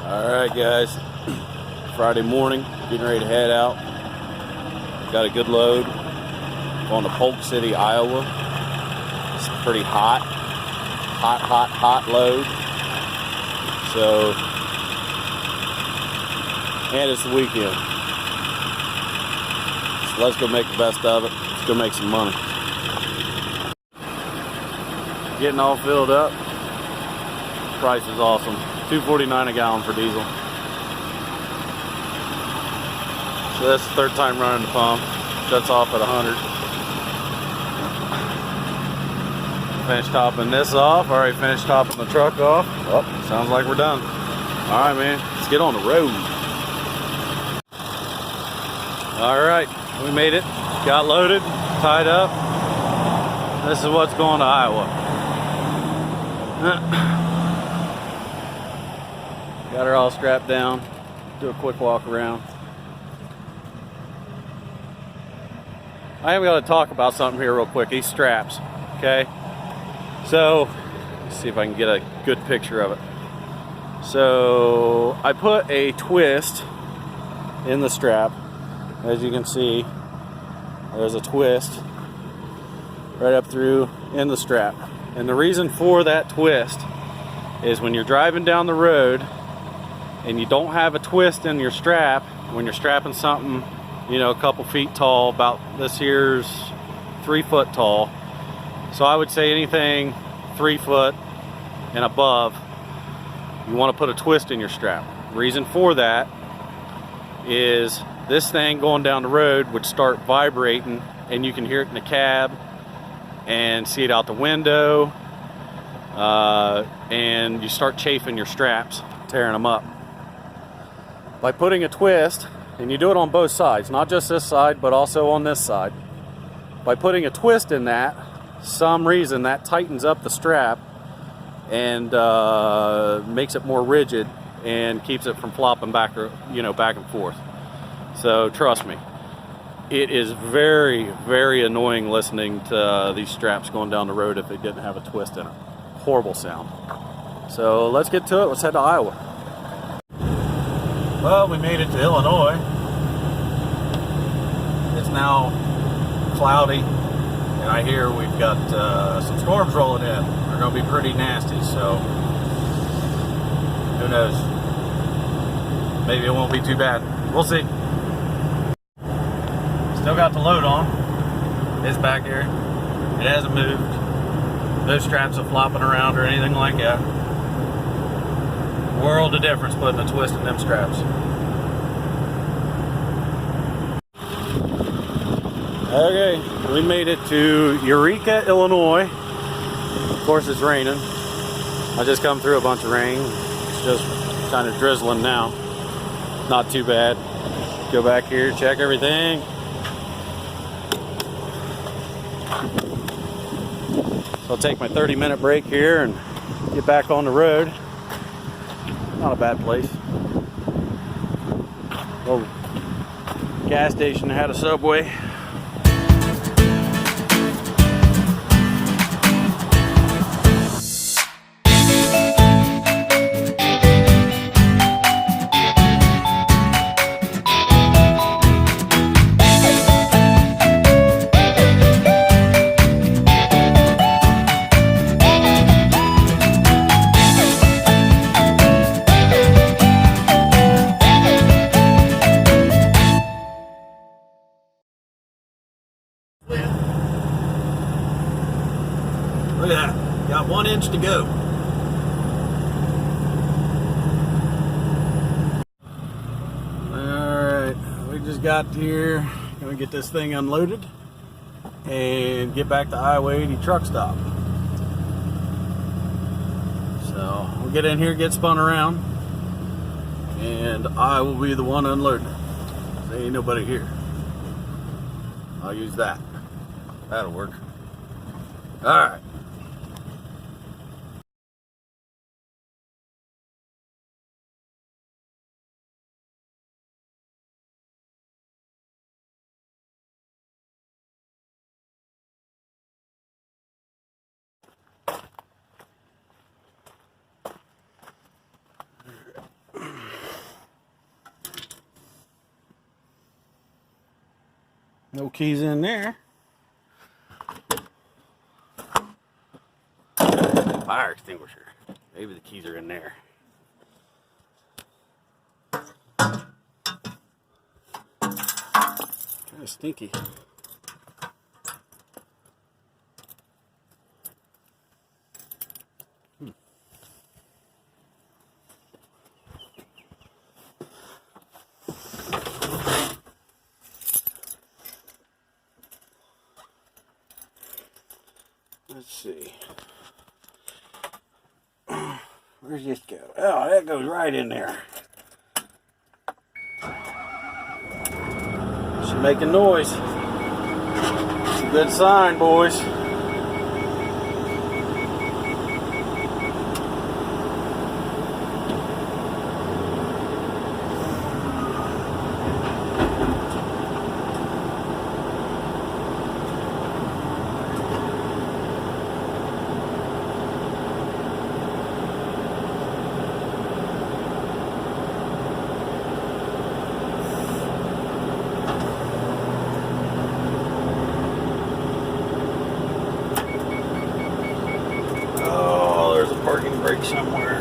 Alright guys, Friday morning, getting ready to head out. Got a good load. Going to Polk City, Iowa. It's pretty hot. Hot load. So, and it's the weekend. So let's go make the best of it. Let's go make some money. Getting all filled up. Price is awesome. $2.49 a gallon for diesel. So that's the third time running the pump. Shuts off at 100. Finished topping this off. Already finished topping the truck off. Oh, sounds like we're done. Alright man, let's get on the road. Alright, we made it. Got loaded, tied up. This is what's going to Iowa. Got her all strapped down. Do a quick walk around. I am going to talk about something here real quick. These straps, okay? So, let's see if I can get a good picture of it. So, I put a twist in the strap. As you can see, there's a twist right up through in the strap. And the reason for that twist is when you're driving down the road and you don't have a twist in your strap, when you're strapping something, you know, a couple feet tall, about this here's 3 foot tall. So I would say anything 3 foot and above, you want to put a twist in your strap. Reason for that is this thing going down the road would start vibrating, and you can hear it in the cab and see it out the window, and you start chafing your straps, tearing them up. By putting a twist, and you do it on both sides, not just this side, but also on this side. By putting a twist in that, some reason that tightens up the strap and makes it more rigid and keeps it from flopping back, back and forth. So trust me, it is very, very annoying listening to these straps going down the road if they didn't have a twist in it. Horrible sound. So let's get to it. Let's head to Iowa. Well, we made it to Illinois. It's now cloudy, and I hear we've got some storms rolling in. They're going to be pretty nasty, so who knows? Maybe it won't be too bad. We'll see. Still got the load on. It's back here. It hasn't moved. No straps are flopping around or anything like that. World of difference putting a twist in them straps. Okay, we made it to Eureka, Illinois. Of course it's raining. I just come through a bunch of rain. It's just kind of drizzling now. Not too bad. Go back here, check everything. So I'll take my 30-minute break here and get back on the road. Not a bad place. Little gas station had a Subway. Look at that. Got 1 inch to go. Alright, we just got here. Gonna get this thing unloaded and get back to Iowa 80 truck stop. So we'll get in here, get spun around, and I will be the one unloading it. There ain't nobody here. I'll use that. That'll work. Alright. No keys in there. Fire extinguisher. Maybe the keys are in there. Kind of stinky. Let's see. Where's this go? Oh, that goes right in there. She's making noise. It's a good sign, boys. Parking brake somewhere.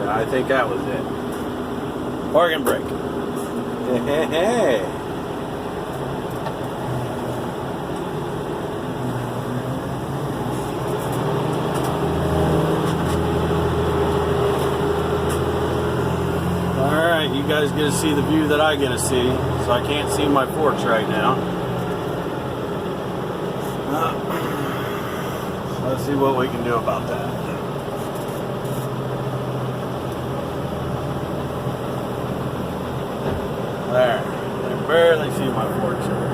Yeah, I think that was it. Parking brake. Hey, hey, hey. You guys get to see the view that I get to see, so I can't see my porch right now. So let's see what we can do about that. There, I can barely see my porch there.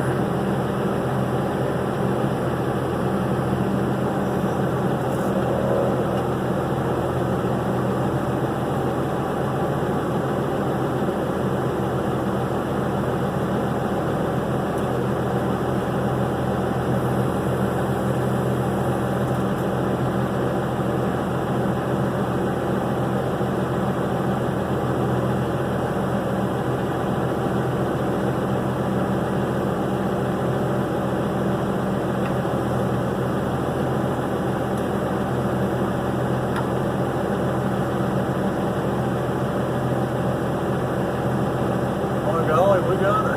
We got her.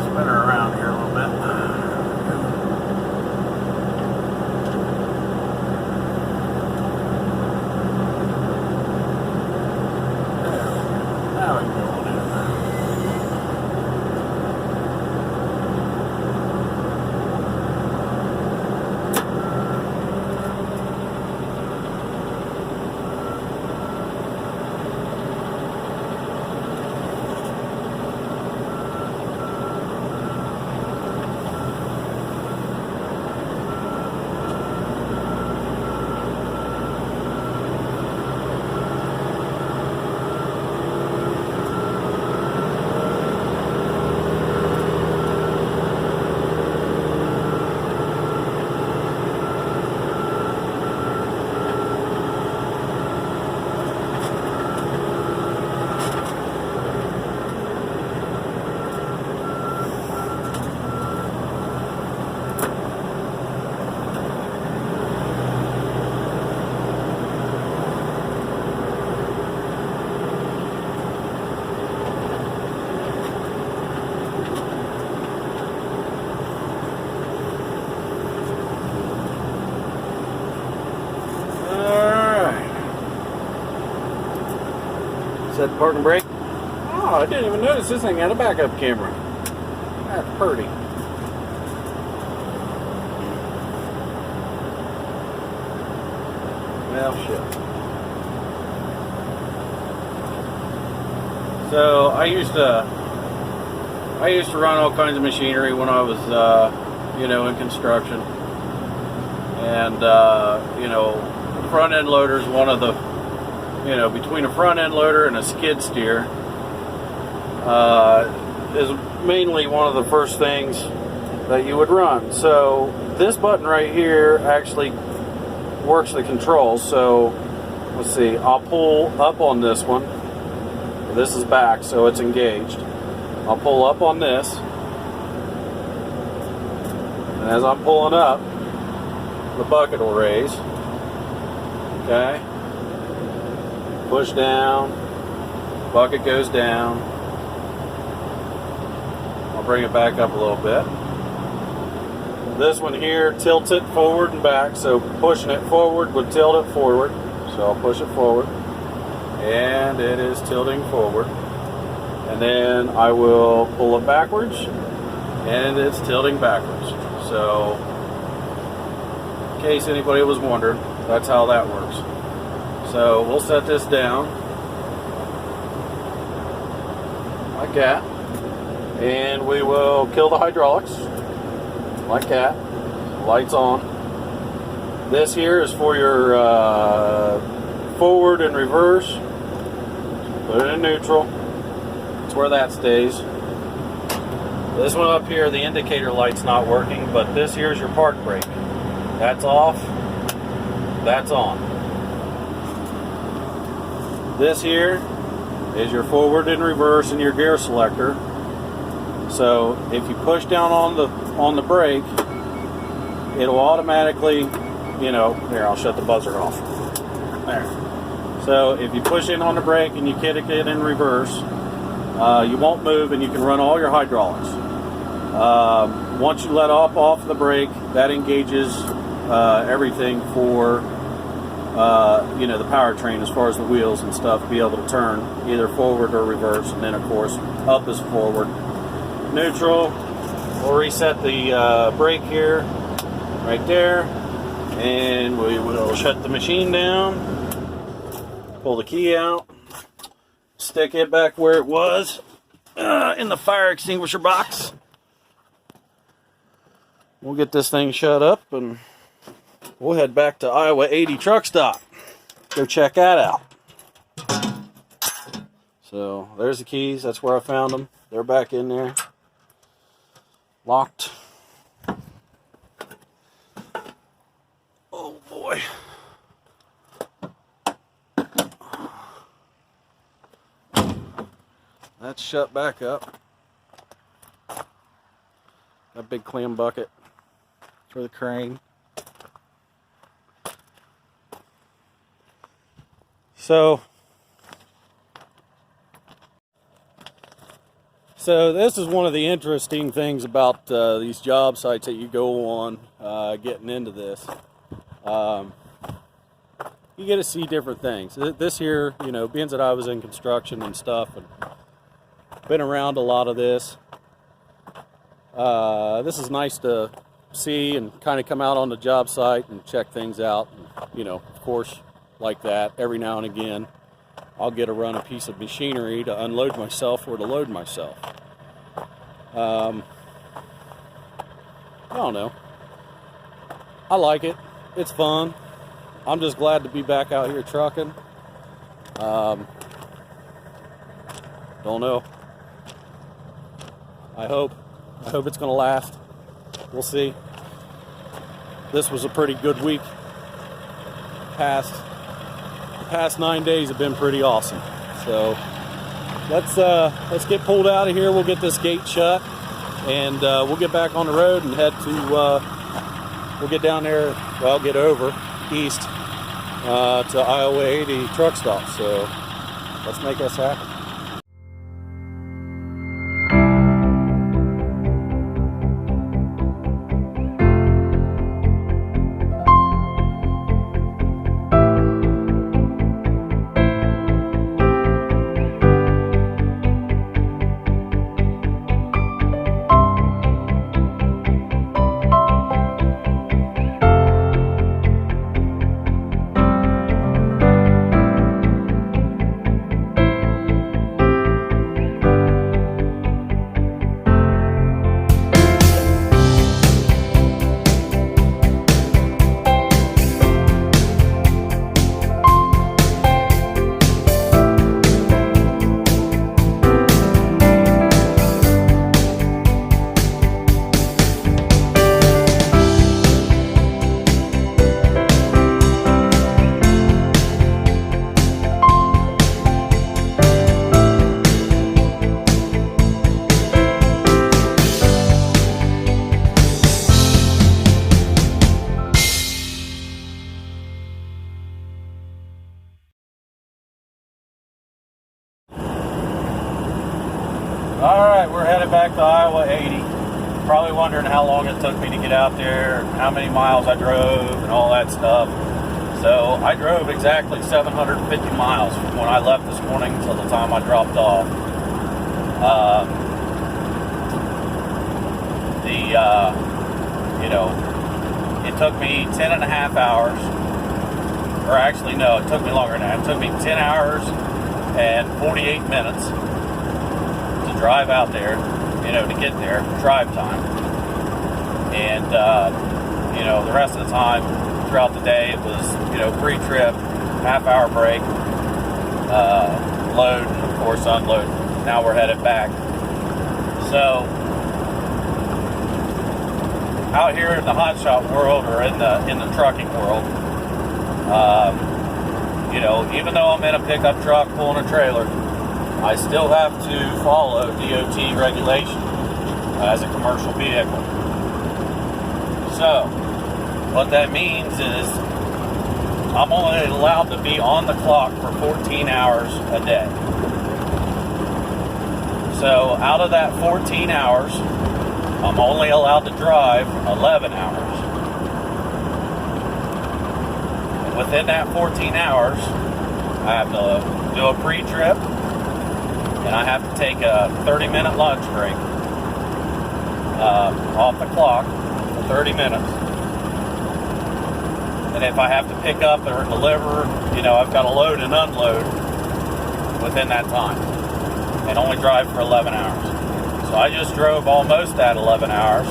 Spin her around here a little bit. Now we can go on in. Set parking brake. Oh, I didn't even notice this thing had a backup camera. That's pretty. Well, shit. So I used to run all kinds of machinery when I was, in construction, and front end loader is one of the. Between a front end loader and a skid steer is mainly one of the first things that you would run. So this button right here actually works the controls. So let's see, I'll pull up on this one. This is back, so it's engaged. I'll pull up on this, and as I'm pulling up, the bucket will raise. Okay, push down, bucket goes down. I'll bring it back up a little bit. This one here tilts it forward and back, so pushing it forward would tilt it forward. So I'll push it forward, and it is tilting forward. And then I will pull it backwards, and it's tilting backwards. So, in case anybody was wondering, that's how that works. So we'll set this down like that, and we will kill the hydraulics like that. Lights on. This here is for your forward and reverse. Put it in neutral. That's where that stays. This one up here, the indicator light's not working, but this here's your park brake. That's off. That's on. This here is your forward and reverse and your gear selector. So if you push down on the brake, it'll automatically, here, I'll shut the buzzer off. There. So if you push in on the brake and you kick it in reverse, you won't move and you can run all your hydraulics. Once you let off the brake, that engages everything for the powertrain as far as the wheels and stuff, be able to turn either forward or reverse. And then of course up is forward. Neutral, we'll reset the brake here, right there, and we will shut the machine down, pull the key out, stick it back where it was in the fire extinguisher box. We'll get this thing shut up and we'll head back to Iowa 80 truck stop. Go check that out. So there's the keys. That's where I found them. They're back in there. Locked. Oh boy. That's shut back up. That big clam bucket for the crane. So this is one of the interesting things about these job sites that you go on getting into this. You get to see different things. This here, being that I was in construction and stuff and been around a lot of this, this is nice to see and kind of come out on the job site and check things out. And, of course, like that, every now and again, I'll get to run a piece of machinery to unload myself or to load myself. I don't know. I like it. It's fun. I'm just glad to be back out here trucking. Don't know. I hope it's going to last. We'll see. This was a pretty good week. The past 9 days have been pretty awesome. So let's get pulled out of here. We'll get this gate shut, and we'll get back on the road and head to. We'll get down there. Well, get over east to Iowa 80 truck stop. So let's make this happen. Alright, we're headed back to Iowa 80. Probably wondering how long it took me to get out there, how many miles I drove, and all that stuff. So I drove exactly 750 miles from when I left this morning until the time I dropped off. It took me 10 and a half hours, or actually no, it took me longer than that. It took me 10 hours and 48 minutes to drive out there, to get there, drive time. And, the rest of the time throughout the day, it was, pre-trip, half-hour break, load, and of course unload. Now we're headed back. So, out here in the hotshot world, or in the trucking world, even though I'm in a pickup truck pulling a trailer, I still have to follow DOT regulation as a commercial vehicle. So, what that means is I'm only allowed to be on the clock for 14 hours a day. So, out of that 14 hours, I'm only allowed to drive 11 hours. And within that 14 hours, I have to do a pre-trip, and I have to take a 30-minute lunch break off the clock for 30 minutes. And if I have to pick up or deliver, I've got to load and unload within that time, and only drive for 11 hours. So I just drove almost that 11 hours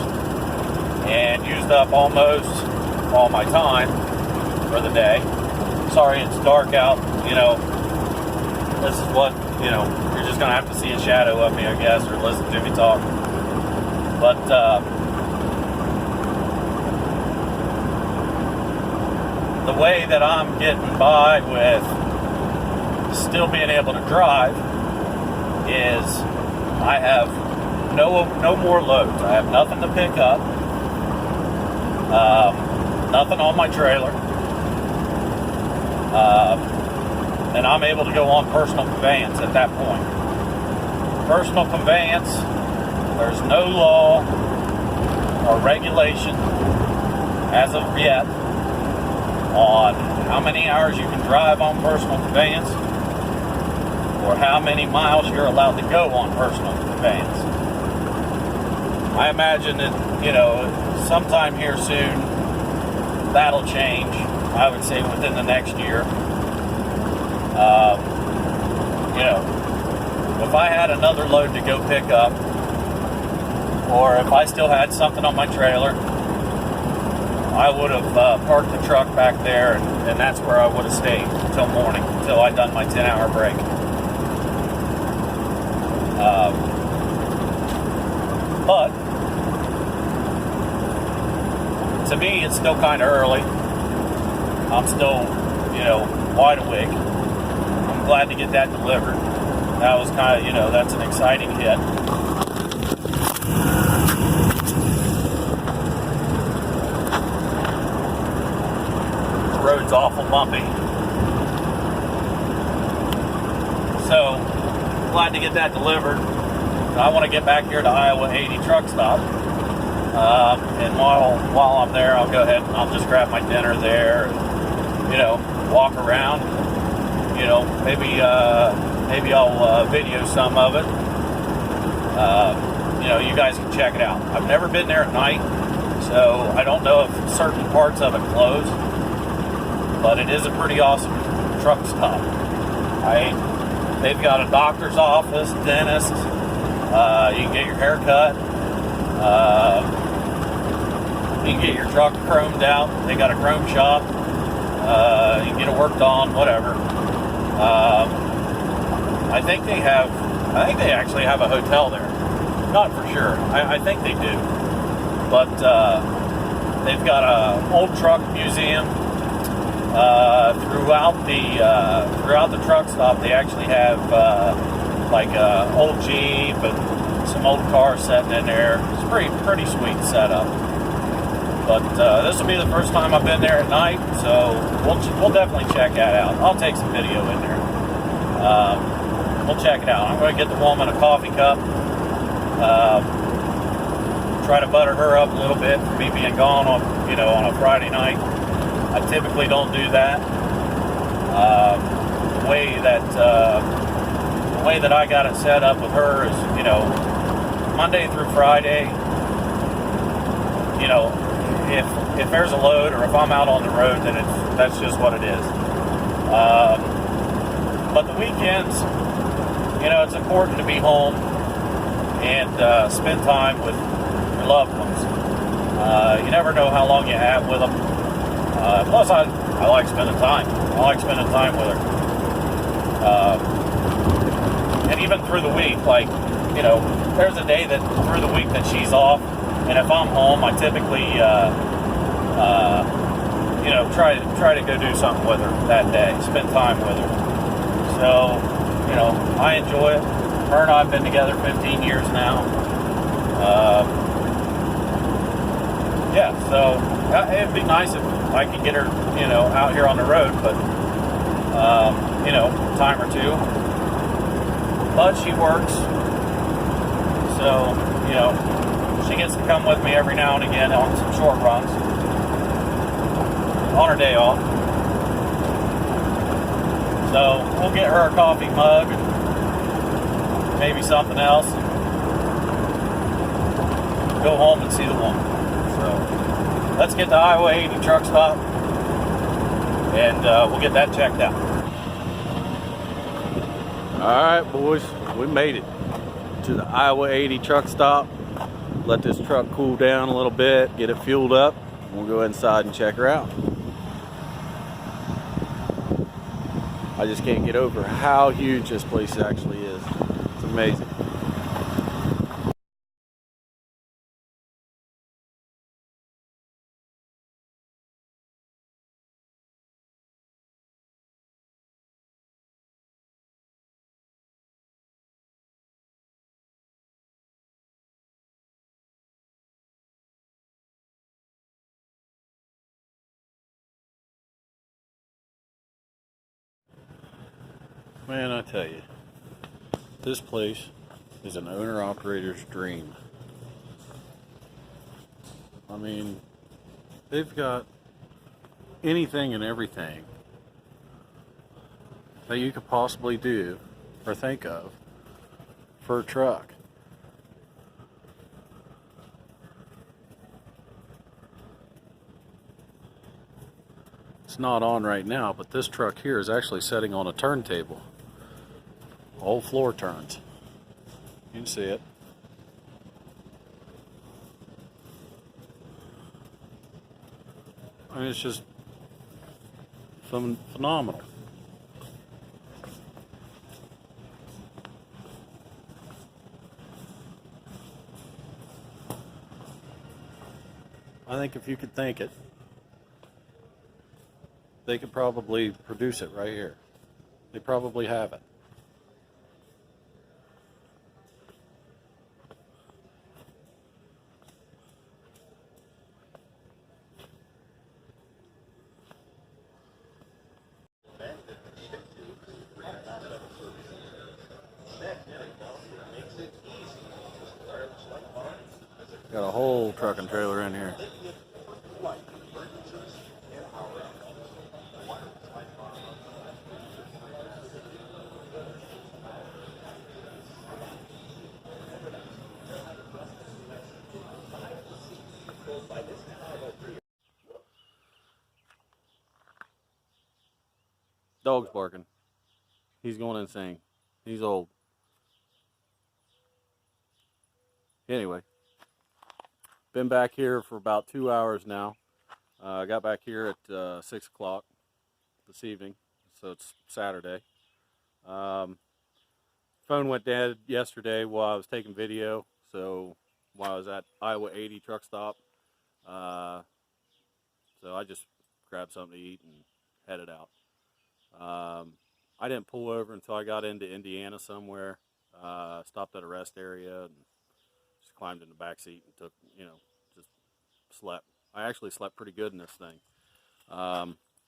and used up almost all my time for the day. Sorry, it's dark out. This is what, you're just going to have to see a shadow of me, I guess, or listen to me talk. But, the way that I'm getting by with still being able to drive is I have no more loads. I have nothing to pick up, nothing on my trailer, and I'm able to go on personal conveyance at that point. Personal conveyance, there's no law or regulation as of yet on how many hours you can drive on personal conveyance or how many miles you're allowed to go on personal conveyance. I imagine that, sometime here soon, that'll change. I would say within the next year. If I had another load to go pick up, or if I still had something on my trailer, I would have parked the truck back there, and that's where I would have stayed until morning, until I'd done my 10-hour break. But to me, it's still kind of early. I'm still, wide awake. I'm glad to get that delivered. That was kind of, that's an exciting hit. The road's awful bumpy. So, glad to get that delivered. I want to get back here to Iowa 80 truck stop. And while I'm there, I'll go ahead and I'll just grab my dinner there and, walk around. Maybe I'll video some of it. You guys can check it out. I've never been there at night, so I don't know if certain parts of it close, but it is a pretty awesome truck stop. They've got a doctor's office, dentist, you can get your hair cut, you can get your truck chromed out. They got a chrome shop, you can get it worked on, whatever. I think they actually have a hotel there. Not for sure. I think they do. But they've got an old truck museum. Throughout the truck stop, they actually have like an old Jeep and some old cars sitting in there. It's pretty sweet setup. But this will be the first time I've been there at night, so we'll definitely check that out. I'll take some video in there. We'll check it out. I'm going to get the woman a coffee cup, Try to butter her up a little bit for me being gone on, on a Friday night. I typically don't do that. The way that I got it set up with her is, Monday through Friday. If there's a load or if I'm out on the road, then that's just what it is. But the weekends, it's important to be home and spend time with your loved ones. You never know how long you have with them. Plus, I like spending time. I like spending time with her. And even through the week, there's a day that through the week that she's off, and if I'm home, I typically, try to go do something with her that day, spend time with her. So, I enjoy it. Her and I have been together 15 years now. So it'd be nice if I could get her, out here on the road, but, time or two. But she works, so, she gets to come with me every now and again on some short runs on her day off. So we'll get her a coffee mug and maybe something else. Go home and see the woman. So let's get to Iowa 80 truck stop and we'll get that checked out. Alright boys, we made it to the Iowa 80 truck stop. Let this truck cool down a little bit, get it fueled up, and we'll go inside and check her out. I just can't get over how huge this place actually is. It's amazing. Man, I tell you, this place is an owner-operator's dream. I mean, they've got anything and everything that you could possibly do or think of for a truck. It's not on right now, but this truck here is actually sitting on a turntable. Whole floor turns. You can see it. I mean, it's just phenomenal. I think if you could think it, they could probably produce it right here. They probably have it. Got a whole truck and trailer in here. Dog's barking. He's going insane. He's old. Anyway, been back here for about 2 hours now. I got back here at 6 o'clock this evening, so it's Saturday. Phone went dead yesterday while I was taking video, so while I was at Iowa 80 truck stop. So I just grabbed something to eat and headed out. I didn't pull over until I got into Indiana somewhere. Stopped at a rest area and just climbed in the back seat and took, just slept. I actually slept pretty good in this thing.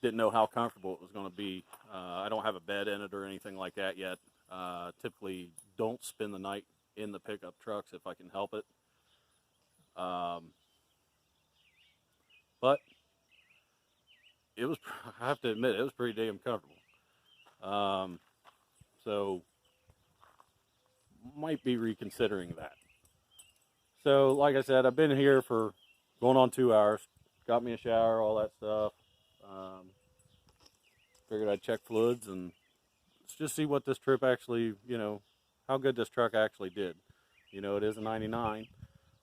Didn't know how comfortable it was going to be. I don't have a bed in it or anything like that yet. Typically don't spend the night in the pickup trucks if I can help it. But it was, I have to admit, it was pretty damn comfortable. So might be reconsidering that. So like I said, I've been here for going on 2 hours. Got me a shower, all that stuff. Figured I'd check fluids and let's just see what this trip actually, how good this truck actually did. It is a 99,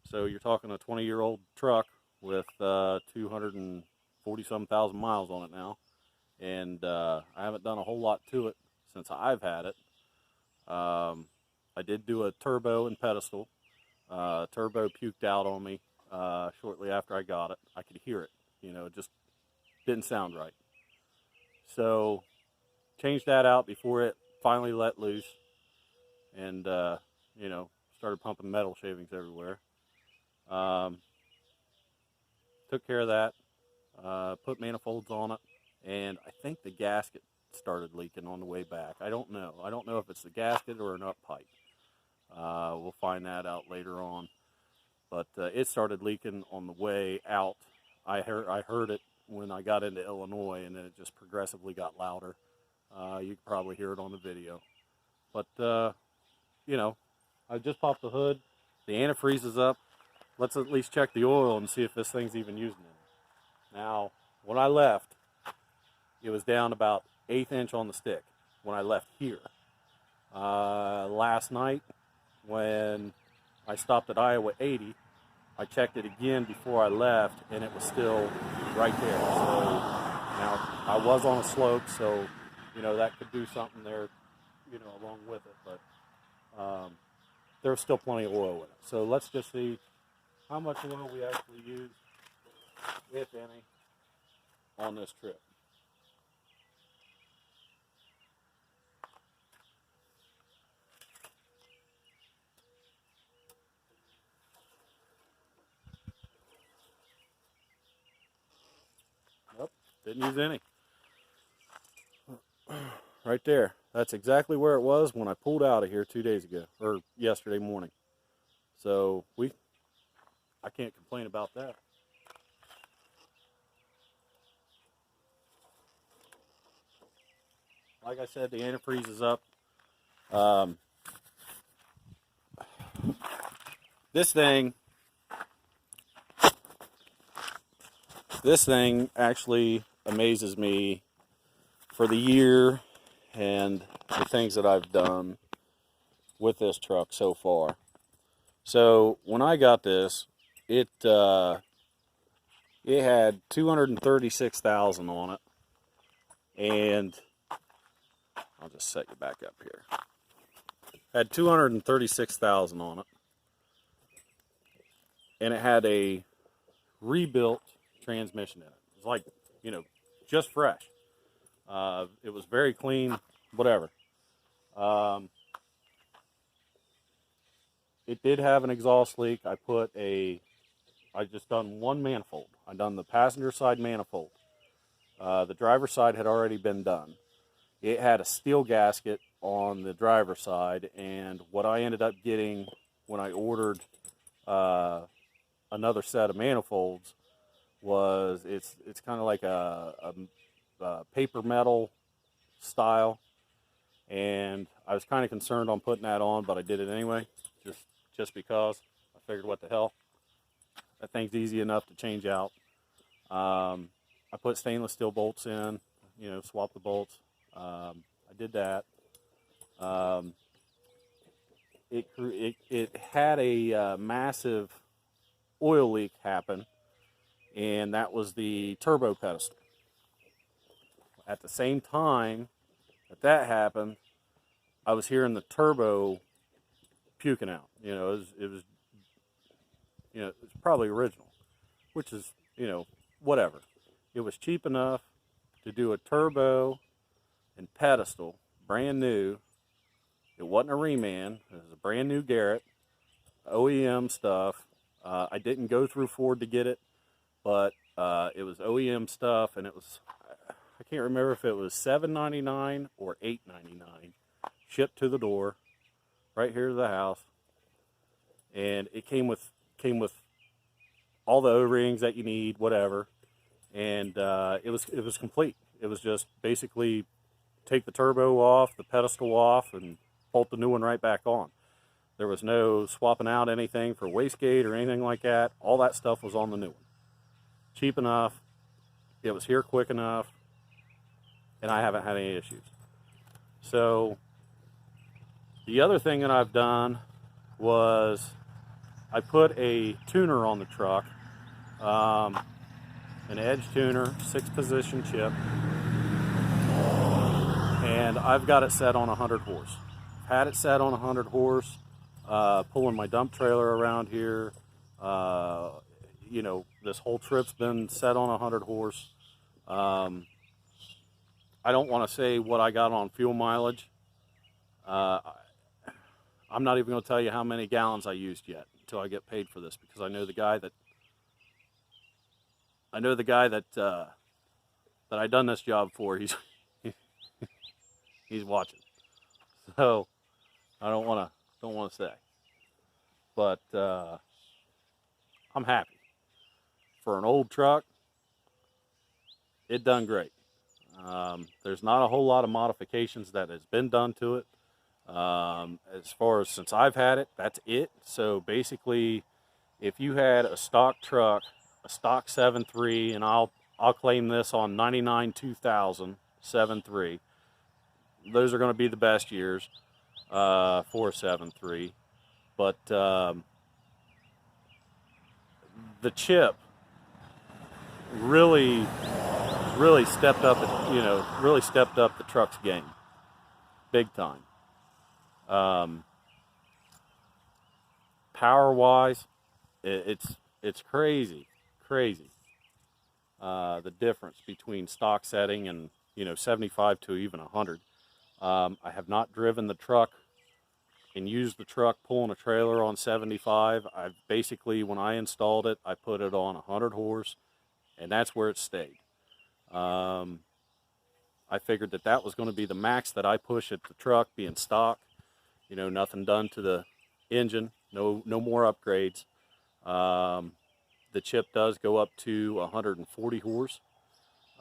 so you're talking a 20-year-old truck with 240-some thousand miles on it now. And I haven't done a whole lot to it since I've had it. I did do a turbo and pedestal. Turbo puked out on me shortly after I got it. I could hear it. It just didn't sound right. So changed that out before it finally let loose, and started pumping metal shavings everywhere. Took care of that. Put manifolds on it, and I think the gasket started leaking on the way back. I don't know. I don't know if it's the gasket or an up pipe. We'll find that out later on. But it started leaking on the way out. I heard it when I got into Illinois, and then it just progressively got louder. You can probably hear it on the video. But, I just popped the hood. The antifreeze is up. Let's at least check the oil and see if this thing's even using it. Now, when I left, it was down about 1/8 inch on the stick when I left here. Last night, when I stopped at Iowa 80, I checked it again before I left, and it was still right there. So now I was on a slope, so that could do something there, along with it. But there's still plenty of oil in it. So let's just see how much oil we actually use, if any, on this trip. Nope, didn't use any. Right there. That's exactly where it was when I pulled out of here 2 days ago, or yesterday morning. So I can't complain about that. Like I said, the antifreeze is up. This thing actually amazes me for the year and the things that I've done with this truck so far. So when I got this, it had 236,000 on it, and I'll just set you back up here. Had 236,000 on it, and it had a rebuilt transmission in it. It was like, just fresh. It was very clean, whatever. It did have an exhaust leak. I just done one manifold. I done the passenger side manifold. The driver's side had already been done. It had a steel gasket on the driver's side, and what I ended up getting when I ordered another set of manifolds was it's kind of like a paper metal style, and I was kind of concerned on putting that on, but I did it anyway, just because I figured, what the hell, that thing's easy enough to change out. I put stainless steel bolts in, swap the bolts. I did that. It had a massive oil leak happen, and that was the turbo pedestal. At the same time that happened, I was hearing the turbo puking out. It was it's probably original, which is, whatever. It was cheap enough to do a turbo and pedestal, brand new. It wasn't a reman. It was a brand new Garrett, OEM stuff. I didn't go through Ford to get it, but it was OEM stuff, and it was, I can't remember if it was $7.99 or $8.99, shipped to the door, right here to the house. and it came with all the O-rings that you need, whatever, and it was complete. It was just basically take the turbo off, the pedestal off, and bolt the new one right back on. There was no swapping out anything for wastegate or anything like that. All that stuff was on the new one. Cheap enough, it was here quick enough, and I haven't had any issues. So the other thing that I've done was I put a tuner on the truck, an edge tuner, 6-position chip, and I've got it set on 100 horse. I've had it set on 100 horse, pulling my dump trailer around here. You know, this whole trip's been set on 100 horse. I don't want to say what I got on fuel mileage. I'm not even going to tell you how many gallons I used yet until I get paid for this, because I know the guy that that I done this job for. He's watching, so I don't want to say, but I'm happy. For an old truck, it done great. There's not a whole lot of modifications that has been done to it. As far as since I've had it, that's it. So basically, if you had a stock truck, a stock 7.3, and I'll claim this on 99 2000 7.3, those are going to be the best years for 7.3. But the chip really stepped up. Really stepped up the truck's game, big time. Power-wise, it's crazy. The difference between stock setting and 75 to even 100. I have not driven the truck and used the truck pulling a trailer on 75. I basically, when I installed it, I put it on 100 horse, and that's where it stayed. I figured that was going to be the max that I push at the truck being stock. Nothing done to the engine, no more upgrades. The chip does go up to 140 horse,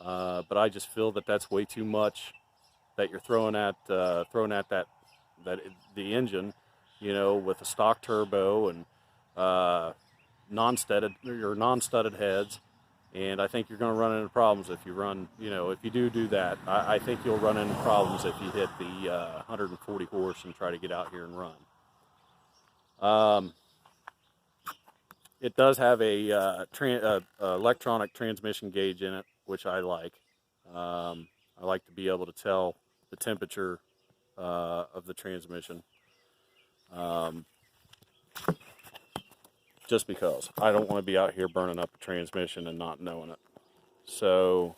but I just feel that that's way too much that you're throwing at the engine, with a stock turbo and non-studded heads. And I think you're going to run into problems if you run, if you do that. I think you'll run into problems if you hit the 140 horse and try to get out here and run. It does have a electronic transmission gauge in it, which I like. I like to be able to tell the temperature of the transmission. Just because I don't want to be out here burning up the transmission and not knowing it. So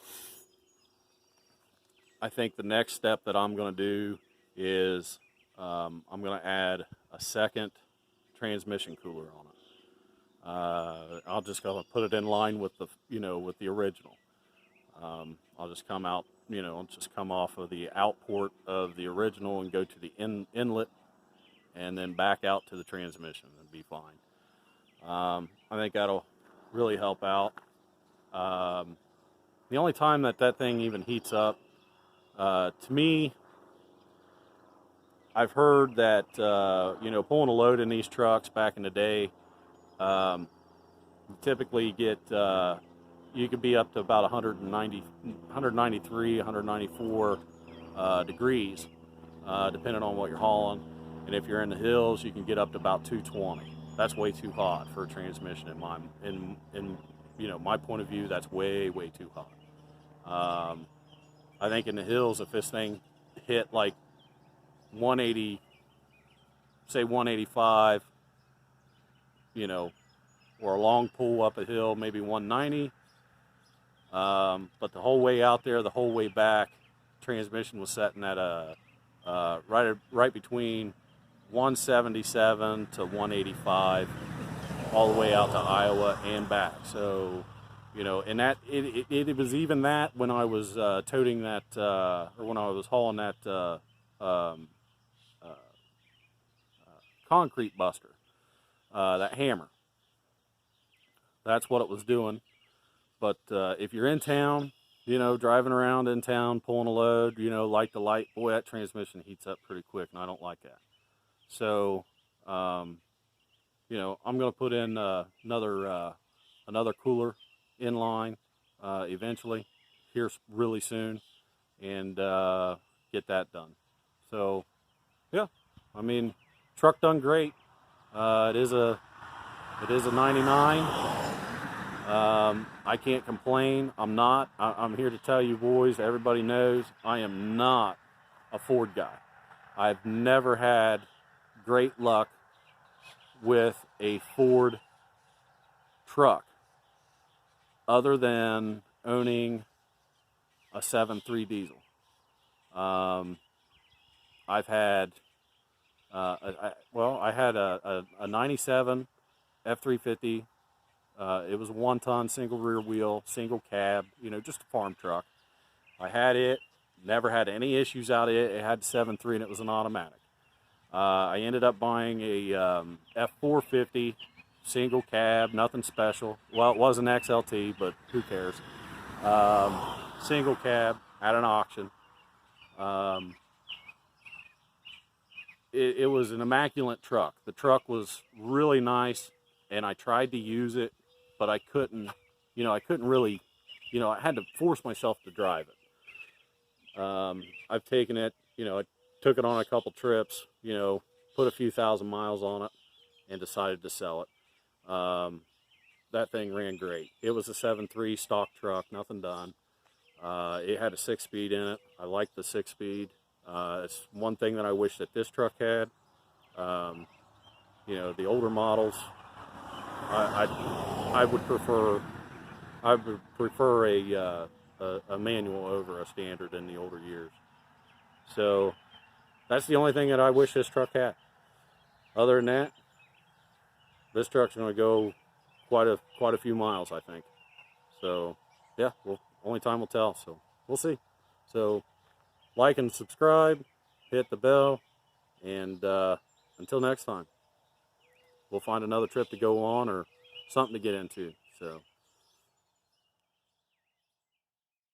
I think the next step that I'm going to do is I'm going to add a second transmission cooler on it. I'll just go and put it in line with the original. I'll just come out, I'll just come off of the out port of the original and go to the inlet, and then back out to the transmission and be fine. I think that'll really help out. The only time that thing even heats up, to me, I've heard that, pulling a load in these trucks back in the day, typically get, you could be up to about 193, 194 degrees, depending on what you're hauling. And if you're in the hills, you can get up to about 220. That's way too hot for a transmission in my point of view. That's way too hot. I think in the hills, if this thing hit like 180, say 185, or a long pull up a hill, maybe 190. But the whole way out there, the whole way back, transmission was setting at a right between 177 to 185, all the way out to Iowa and back. So, and that it was even that when I was toting that, or when I was hauling that concrete buster. that hammer. That's what it was doing. But if you're in town, you know, driving around in town, pulling a load, you know, like the light, boy, that transmission heats up pretty quick, and I don't like that. So, you know, I'm going to put in another cooler inline eventually, here really soon, and get that done. So, yeah, I mean, truck done great. It is a 99. I can't complain. I'm here to tell you boys, everybody knows, I am not a Ford guy. I've never had great luck with a Ford truck other than owning a 7.3 diesel. I've had, I had a 97 F350. It was a 1-ton, single rear wheel, single cab, you know, just a farm truck. I had it, never had any issues out of it. It had 7.3 and it was an automatic. I ended up buying a F450, single cab, nothing special. Well, it was an XLT, but who cares? Single cab at an auction. It was an immaculate truck. The truck was really nice, and I tried to use it, but I couldn't really, you know, I had to force myself to drive it. I've taken it, you know, I took it on a couple trips, you know, put a few thousand miles on it, and decided to sell it. That thing ran great. It was a 7.3 stock truck, nothing done. It had a 6-speed in it. I liked the 6-speed. It's one thing that I wish that this truck had. You know, the older models, I would prefer a manual over a standard in the older years. So that's the only thing that I wish this truck had. Other than that, this truck's going to go quite a few miles, I think. So yeah, well, only time will tell. So we'll see. So like and subscribe, hit the bell, and until next time, we'll find another trip to go on or something to get into. So.